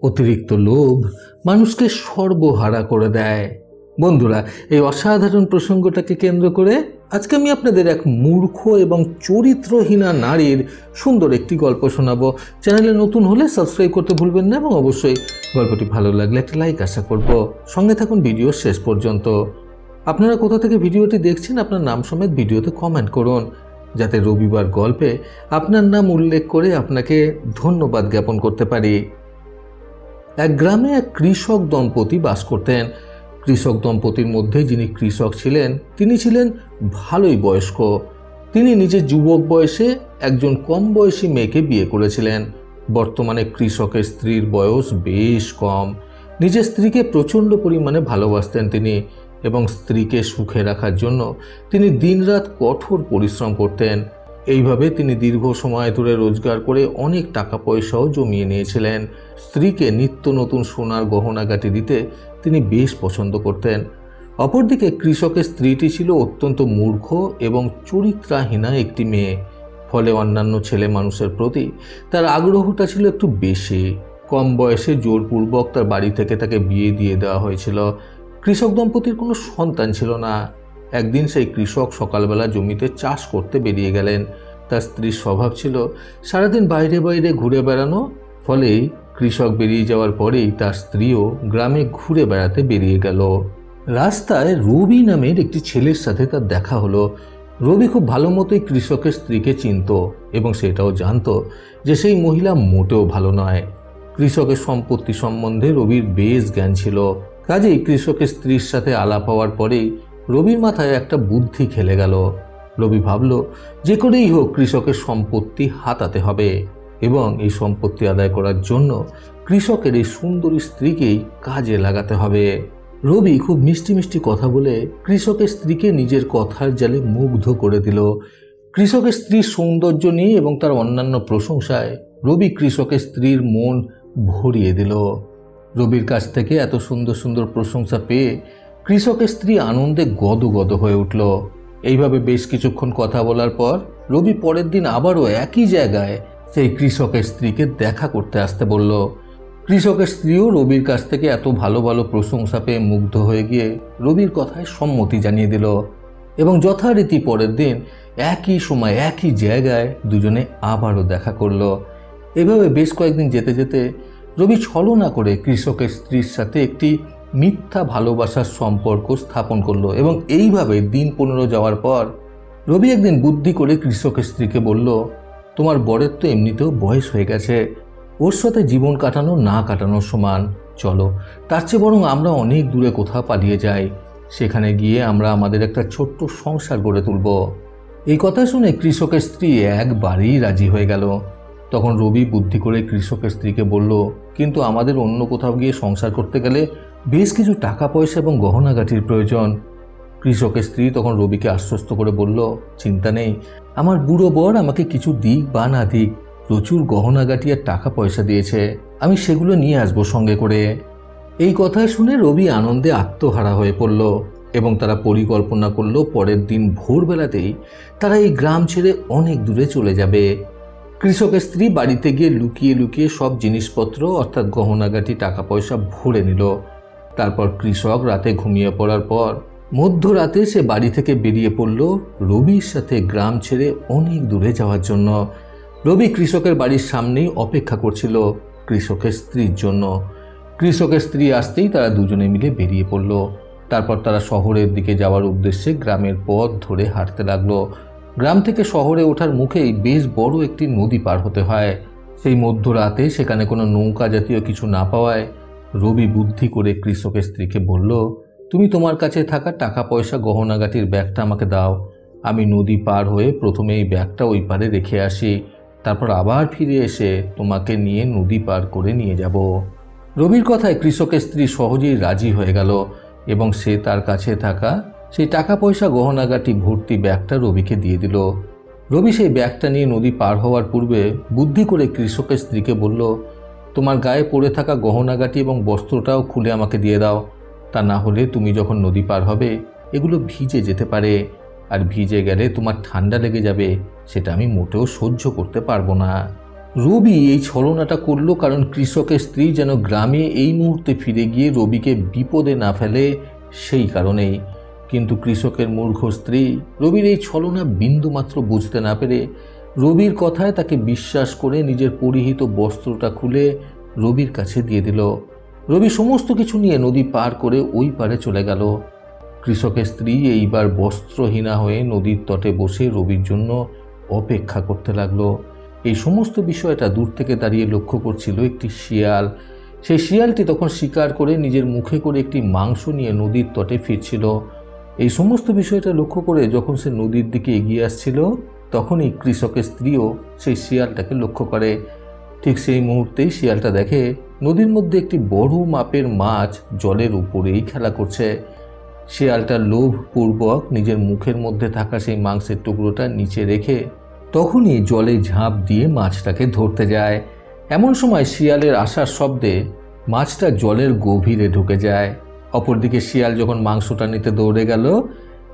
অতিরিক্ত লোভ মানুষকে সর্বহারা করে দেয়। বন্ধুরা, এই অসাধারণ প্রসঙ্গটাকে কেন্দ্র করে আজকে আমি আপনাদের এক মূর্খ এবং চরিত্রহীনা নারীর সুন্দর একটি গল্প শোনাবো। চ্যানেলে নতুন হলে সাবস্ক্রাইব করতে ভুলবেন না এবং অবশ্যই গল্পটি ভালো লাগলে একটা লাইক আশা করব। সঙ্গে থাকুন ভিডিও শেষ পর্যন্ত। আপনারা কোথা থেকে ভিডিওটি দেখছেন আপনার নাম সমেত ভিডিওতে কমেন্ট করুন, যাতে রবিবার গল্পে আপনার নাম উল্লেখ করে আপনাকে ধন্যবাদ জ্ঞাপন করতে পারি। এক গ্রামে এক কৃষক দম্পতি বাস করতেন। কৃষক দম্পতির মধ্যে যিনি কৃষক ছিলেন তিনি ছিলেন ভালোই বয়স্ক। তিনি নিজের যুবক বয়সে একজন কম বয়সী মেয়েকে বিয়ে করেছিলেন। বর্তমানে কৃষকের স্ত্রীর বয়স বেশ কম। নিজের স্ত্রীকে প্রচণ্ড পরিমাণে ভালোবাসতেন তিনি এবং স্ত্রীকে সুখে রাখার জন্য তিনি দিনরাত কঠোর পরিশ্রম করতেন। এইভাবে তিনি দীর্ঘ সময় ধরে রোজগার করে অনেক টাকা পয়সাও জমিয়ে নিয়েছিলেন। স্ত্রীকে নিত্য নতুন সোনার গহনাগাটি দিতে তিনি বেশ পছন্দ করতেন। অপরদিকে কৃষকের স্ত্রীটি ছিল অত্যন্ত মূর্খ এবং চরিত্রহীনা একটি মেয়ে। ফলে অন্যান্য ছেলে মানুষের প্রতি তার আগ্রহটা ছিল একটু বেশি। কম বয়সে জোরপূর্বক তার বাড়ি থেকে তাকে বিয়ে দিয়ে দেওয়া হয়েছিল। কৃষক দম্পতির কোনো সন্তান ছিল না। একদিন সেই কৃষক সকালবেলা জমিতে চাষ করতে বেরিয়ে গেলেন। তার স্ত্রীর স্বভাব ছিল সারাদিন বাইরে বাইরে ঘুরে বেড়ানো। ফলে কৃষক বেরিয়ে যাওয়ার পরেই তার স্ত্রীও গ্রামে ঘুরে বেড়াতে বেরিয়ে গেল। রাস্তায় রবি নামের একটি ছেলের সাথে তার দেখা হলো। রবি খুব ভালো মতোই কৃষকের স্ত্রীকে চিনত এবং সেটাও জানত যে সেই মহিলা মোটেও ভালো নয়। কৃষকের সম্পত্তি সম্বন্ধে রবির বেশ জ্ঞান ছিল। কাজেই কৃষকের স্ত্রীর সাথে আলাপ হওয়ার পরেই রবির মাথায় একটা বুদ্ধি খেলে গেল। রবি ভাবল যে করেই হোক কৃষকের সম্পত্তি হাতাতে হবে এবং এই সম্পত্তি আদায় করার জন্য কৃষকের এই সুন্দরী স্ত্রীকেই কাজে লাগাতে হবে। রবি খুব মিষ্টি মিষ্টি কথা বলে কৃষকের স্ত্রীকে নিজের কথার জালে মুগ্ধ করে দিল। কৃষকের স্ত্রীর সৌন্দর্য নিয়ে এবং তার অন্যান্য প্রশংসায় রবি কৃষকের স্ত্রীর মন ভরিয়ে দিল। রবির কাছ থেকে এত সুন্দর সুন্দর প্রশংসা পেয়ে কৃষকের স্ত্রী আনন্দে গদগদ হয়ে উঠল। এইভাবে বেশ কিছুক্ষণ কথা বলার পর রবি পরের দিন আবারও একই জায়গায় সেই কৃষকের স্ত্রীকে দেখা করতে আসতে বলল। কৃষকের স্ত্রীও রবির কাছ থেকে এত ভালো ভালো প্রশংসা পেয়ে মুগ্ধ হয়ে গিয়ে রবির কথায় সম্মতি জানিয়ে দিল এবং যথারীতি পরের দিন একই সময় একই জায়গায় দুজনে আবারও দেখা করল। এভাবে বেশ কয়েকদিন যেতে যেতে রবি ছলনা করে কৃষকের স্ত্রীর সাথে একটি মিথ্যা ভালোবাসার সম্পর্ক স্থাপন করলো এবং এইভাবে দিন 15 যাওয়ার পর রবি একদিন বুদ্ধি করে কৃষকের স্ত্রীকে বলল, তোমার বরের তো এমনিতেও বয়স হয়ে গেছে, ওর সাথে জীবন কাটানো না কাটানোর সমান। চলো তার চেয়ে বরং আমরা অনেক দূরে কোথাও পালিয়ে যাই, সেখানে গিয়ে আমরা আমাদের একটা ছোট্ট সংসার গড়ে তুলব। এই কথা শুনে কৃষকের স্ত্রী একবারেই রাজি হয়ে গেল। তখন রবি বুদ্ধি করে কৃষকের স্ত্রীকে বলল, কিন্তু আমাদের অন্য কোথাও গিয়ে সংসার করতে গেলে বেশ কিছু টাকা পয়সা এবং গহনাগাটির প্রয়োজন। কৃষকের স্ত্রী তখন রবিকে আশ্বস্ত করে বলল, চিন্তা নেই, আমার বুড়ো বর আমাকে কিছু দিক বা না দিক প্রচুর গহনাগাটি আর টাকা পয়সা দিয়েছে, আমি সেগুলো নিয়ে আসবো সঙ্গে করে। এই কথা শুনে রবি আনন্দে আত্মহারা হয়ে পড়ল এবং তারা পরিকল্পনা করলো পরের দিন ভোরবেলাতেই তারা এই গ্রাম ছেড়ে অনেক দূরে চলে যাবে। কৃষকের স্ত্রী বাড়িতে গিয়ে লুকিয়ে লুকিয়ে সব জিনিসপত্র অর্থাৎ গহনাগাটি টাকা পয়সা ভরে নিল। তারপর কৃষক রাতে ঘুমিয়ে পড়ার পর মধ্যরাতে সে বাড়ি থেকে বেরিয়ে পড়ল রবির সাথে গ্রাম ছেড়ে অনেক দূরে যাওয়ার জন্য। রবি কৃষকের বাড়ির সামনেই অপেক্ষা করছিল কৃষকের স্ত্রীর জন্য। কৃষকের স্ত্রী আসতেই তারা দুজনে মিলে বেরিয়ে পড়ল। তারপর তারা শহরের দিকে যাওয়ার উদ্দেশ্যে গ্রামের পথ ধরে হাঁটতে লাগলো। গ্রাম থেকে শহরে ওঠার মুখেই বেশ বড় একটি নদী পার হতে হয়। সেই মধ্যরাতে সেখানে কোনো নৌকা জাতীয় কিছু না পাওয়ায় রবি বুদ্ধি করে কৃষকের স্ত্রীকে বলল, তুমি তোমার কাছে থাকা টাকা পয়সা গহনাগাটির ব্যাগটা আমাকে দাও, আমি নদী পার হয়ে প্রথমে এই ব্যাগটা ওই পারে রেখে আসি, তারপর আবার ফিরে এসে তোমাকে নিয়ে নদী পার করে নিয়ে যাব। রবির কথায় কৃষকের স্ত্রী সহজেই রাজি হয়ে গেল এবং সে তার কাছে থাকা সেই টাকা পয়সা গহনাগাটি ভর্তি ব্যাগটা রবিকে দিয়ে দিল। রবি সেই ব্যাগটা নিয়ে নদী পার হওয়ার পূর্বে বুদ্ধি করে কৃষকের স্ত্রীকে বলল, তোমার গায়ে পড়ে থাকা গহনাগাটি এবং বস্ত্রটাও খুলে আমাকে দিয়ে দাও, তা না হলে তুমি যখন নদী পার হবে এগুলো ভিজে যেতে পারে, আর ভিজে গেলে তোমার ঠান্ডা লেগে যাবে, সেটা আমি মোটেও সহ্য করতে পারবো না। রবি এই ছলনাটা করলো কারণ কৃষকের স্ত্রী যেন গ্রামে এই মুহূর্তে ফিরে গিয়ে রবিকে বিপদে না ফেলে, সেই কারণেই। কিন্তু কৃষকের মূর্খ স্ত্রী রবির এই ছলনা বিন্দুমাত্র বুঝতে না পেরে রবির কথায় তাকে বিশ্বাস করে নিজের পরিহিত বস্ত্রটা খুলে রবির কাছে দিয়ে দিল। রবি সমস্ত কিছু নিয়ে নদী পার করে ওই পারে চলে গেল। কৃষকের স্ত্রী এইবার বস্ত্রহীনা হয়ে নদীর তটে বসে রবির জন্য অপেক্ষা করতে লাগলো। এই সমস্ত বিষয়টা দূর থেকে দাঁড়িয়ে লক্ষ্য করছিল একটি শিয়াল। সেই শিয়ালটি তখন শিকার করে নিজের মুখে করে একটি মাংস নিয়ে নদীর তটে ফিরছিল। এই সমস্ত বিষয়টা লক্ষ্য করে যখন সে নদীর দিকে এগিয়ে আসছিল, তখনই কৃষকের স্ত্রীও সেই শিয়ালটাকে লক্ষ্য করে। ঠিক সেই মুহূর্তেই শিয়ালটা দেখে নদীর মধ্যে একটি বড় মাপের মাছ জলের উপরেই খেলা করছে। শিয়ালটা লোভপূর্বক নিজের মুখের মধ্যে থাকা সেই মাংসের টুকরোটা নিচে রেখে তখনই জলে ঝাঁপ দিয়ে মাছটাকে ধরতে যায়। এমন সময় শিয়ালের আসার শব্দে মাছটা জলের গভীরে ঢুকে যায়। অপরদিকে শিয়াল যখন মাংসটা নিতে দৌড়ে গেল,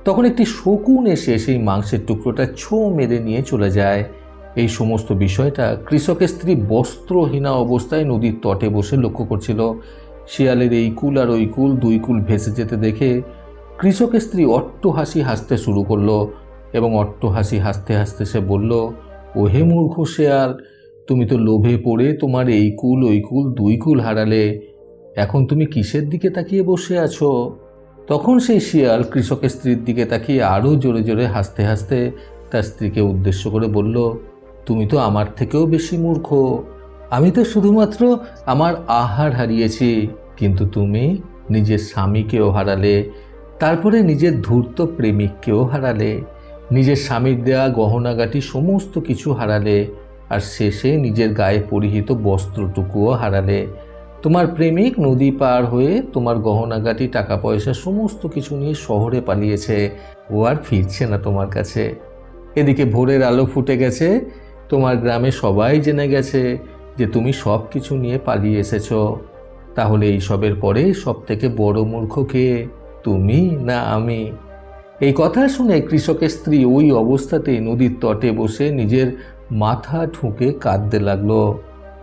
তখন একটি শকুন এসে সেই মাংসের টুকরোটা ছো মেরে নিয়ে চলে যায়। এই সমস্ত বিষয়টা কৃষকের স্ত্রী বস্ত্রহীনা অবস্থায় নদীর তটে বসে লক্ষ্য করছিল। শিয়ালের এই কুল আর ওই কুল দুই কুল ভেসে যেতে দেখে কৃষকের স্ত্রী অট্টহাসি হাসতে শুরু করলো এবং অট্টহাসি হাসতে হাসতে সে বলল, ওহে মূর্খ শেয়াল, তুমি তো লোভে পড়ে তোমার এই কুল ওই কুল দুই কুল হারালে। এখন তুমি কিসের দিকে তাকিয়ে বসে আছো? তখন সেই শিয়াল কৃষকের স্ত্রীর দিকে তাকিয়ে আরও জোরে জোরে হাসতে হাসতে তার স্ত্রীকে উদ্দেশ্য করে বলল, তুমি তো আমার থেকেও বেশি মূর্খ। আমি তো শুধুমাত্র আমার আহার হারিয়েছি, কিন্তু তুমি নিজের স্বামীকেও হারালে, তারপরে নিজের ধূর্ত প্রেমিককেও হারালে, নিজের স্বামীর দেয়া গহনাগাটি সমস্ত কিছু হারালে, আর শেষে নিজের গায়ে পরিহিত বস্ত্রটুকুও হারালে। তোমার প্রেমিক নদী পার হয়ে তোমার গহনাগাটি টাকা পয়সা সমস্ত কিছু নিয়ে শহরে পালিয়েছে, ও আর ফিরছে না তোমার কাছে। এদিকে ভোরের আলো ফুটে গেছে, তোমার গ্রামে সবাই জেনে গেছে যে তুমি সব কিছু নিয়ে পালিয়ে এসেছো। তাহলে এই সবের পরে সব থেকে বড় মূর্খ কে, তুমি না আমি? এই কথা শুনে কৃষকের স্ত্রী ওই অবস্থাতেই নদীর তটে বসে নিজের মাথা ঠুকে কাঁদতে লাগলো।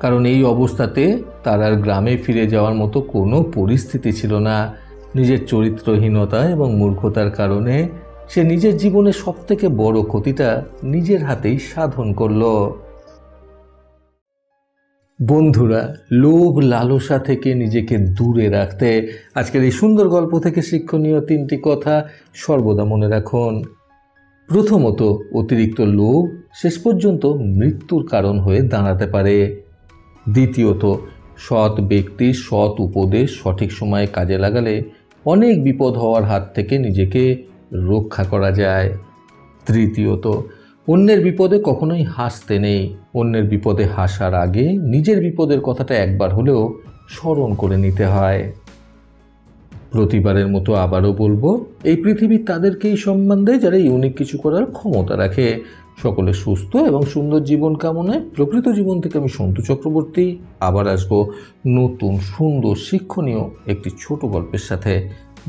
কারণ এই অবস্থাতে তার আর গ্রামে ফিরে যাওয়ার মতো কোনো পরিস্থিতি ছিল না। নিজের চরিত্রহীনতা এবং মূর্খতার কারণে সে নিজের জীবনে সবথেকে বড় ক্ষতিটা নিজের হাতেই সাধন করল। বন্ধুরা, লোভ লালসা থেকে নিজেকে দূরে রাখতে আজকের এই সুন্দর গল্প থেকে শিক্ষণীয় 3টি কথা সর্বদা মনে রাখুন। প্রথমত, অতিরিক্ত লোভ শেষ পর্যন্ত মৃত্যুর কারণ হয়ে দাঁড়াতে পারে। দ্বিতীয়ত, সৎ ব্যক্তির সৎ উপদেশ সঠিক সময়ে কাজে লাগালে অনেক বিপদ হওয়ার হাত থেকে নিজেকে রক্ষা করা যায়। তৃতীয়ত, অন্যের বিপদে কখনোই হাসতে নেই। অন্যের বিপদে হাসার আগে নিজের বিপদের কথাটা একবার হলেও স্মরণ করে নিতে হয়। প্রতিবারের মতো আবারও বলবো, এই পৃথিবী তাদেরকেই সম্মান দেয় যারা ইউনিক কিছু করার ক্ষমতা রাখে। সকলে সুস্থ এবং সুন্দর জীবন কামনায় প্রকৃত জীবন থেকে আমি সন্তু চক্রবর্তী আবার আসবো নতুন সুন্দর শিক্ষণীয় একটি ছোট গল্পের সাথে।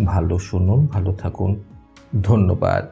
ভালো শুনুন, ভালো থাকুন। ধন্যবাদ।